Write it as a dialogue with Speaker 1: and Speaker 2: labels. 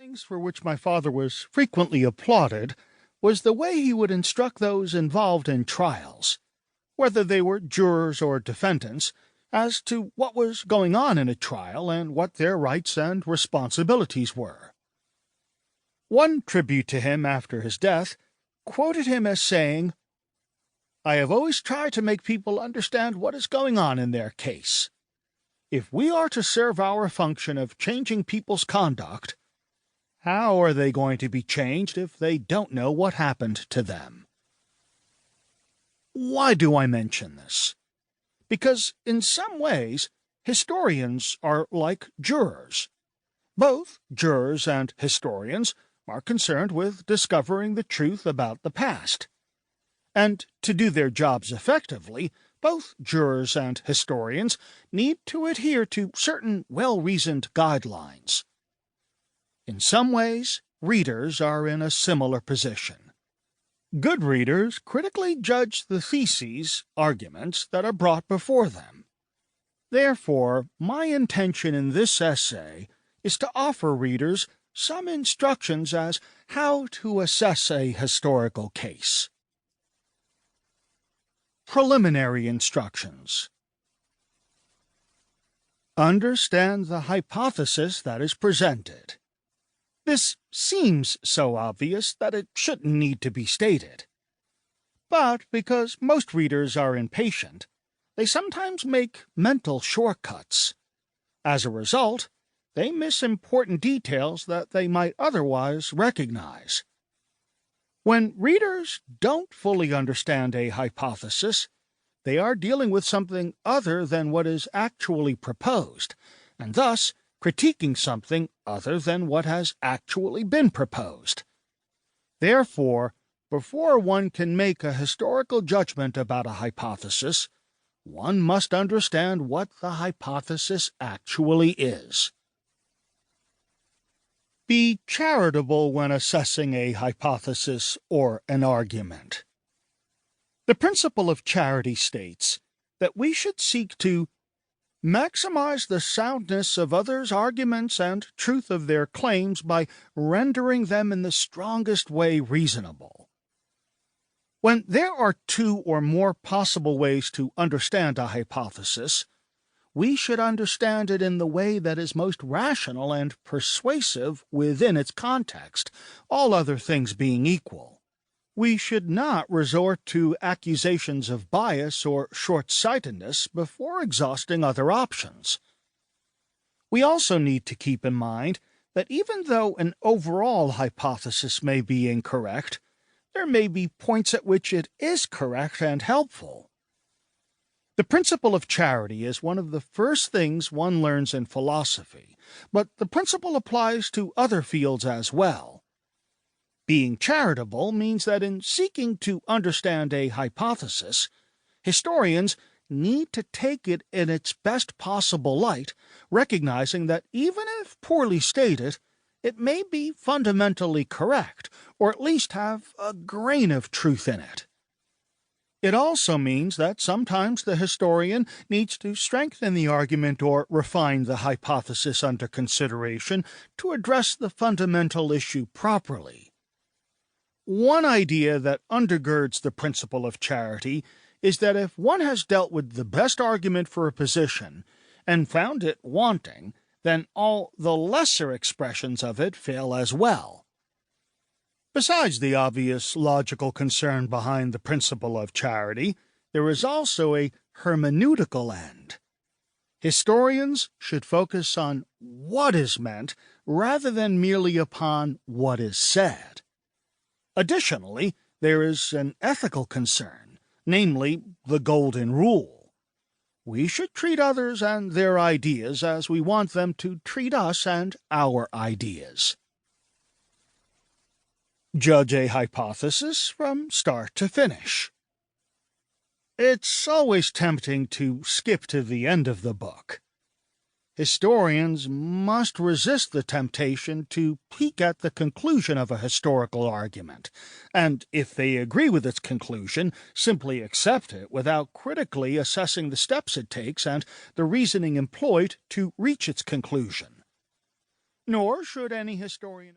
Speaker 1: Things for which my father was frequently applauded was the way he would instruct those involved in trials, whether they were jurors or defendants, as to what was going on in a trial and what their rights and responsibilities were. One tribute to him after his death quoted him as saying, "I have always tried to make people understand what is going on in their case. If we are to serve our function of changing people's conduct, how are they going to be changed if they don't know what happened to them?" Why do I mention this? Because in some ways, historians are like jurors. Both jurors and historians are concerned with discovering the truth about the past. And to do their jobs effectively, both jurors and historians need to adhere to certain well-reasoned guidelines. In some ways, readers are in a similar position. Good readers critically judge the theses, arguments that are brought before them. Therefore, my intention in this essay is to offer readers some instructions as how to assess a historical case. Preliminary instructions. Understand the hypothesis that is presented. This seems so obvious that it shouldn't need to be stated. But because most readers are impatient, they sometimes make mental shortcuts. As a result, they miss important details that they might otherwise recognize. When readers don't fully understand a hypothesis, they are dealing with something other than what is actually proposed, and thus critiquing something other than what has actually been proposed. Therefore, before one can make a historical judgment about a hypothesis, one must understand what the hypothesis actually is. Be charitable when assessing a hypothesis or an argument. The principle of charity states that we should seek to maximize the soundness of others' arguments and truth of their claims by rendering them in the strongest way reasonable. When there are two or more possible ways to understand a hypothesis, we should understand it in the way that is most rational and persuasive within its context, all other things being equal. We should not resort to accusations of bias or short-sightedness before exhausting other options. We also need to keep in mind that even though an overall hypothesis may be incorrect, there may be points at which it is correct and helpful. The principle of charity is one of the first things one learns in philosophy, but the principle applies to other fields as well. Being charitable means that in seeking to understand a hypothesis, historians need to take it in its best possible light, recognizing that even if poorly stated, it may be fundamentally correct, or at least have a grain of truth in it. It also means that sometimes the historian needs to strengthen the argument or refine the hypothesis under consideration to address the fundamental issue properly. One idea that undergirds the principle of charity is that if one has dealt with the best argument for a position and found it wanting, then all the lesser expressions of it fail as well. Besides the obvious logical concern behind the principle of charity, there is also a hermeneutical end. Historians should focus on what is meant rather than merely upon what is said. Additionally, there is an ethical concern, namely the golden rule. We should treat others and their ideas as we want them to treat us and our ideas. Judge a hypothesis from start to finish. It's always tempting to skip to the end of the book. Historians must resist the temptation to peek at the conclusion of a historical argument, and if they agree with its conclusion, simply accept it without critically assessing the steps it takes and the reasoning employed to reach its conclusion. Nor should any historian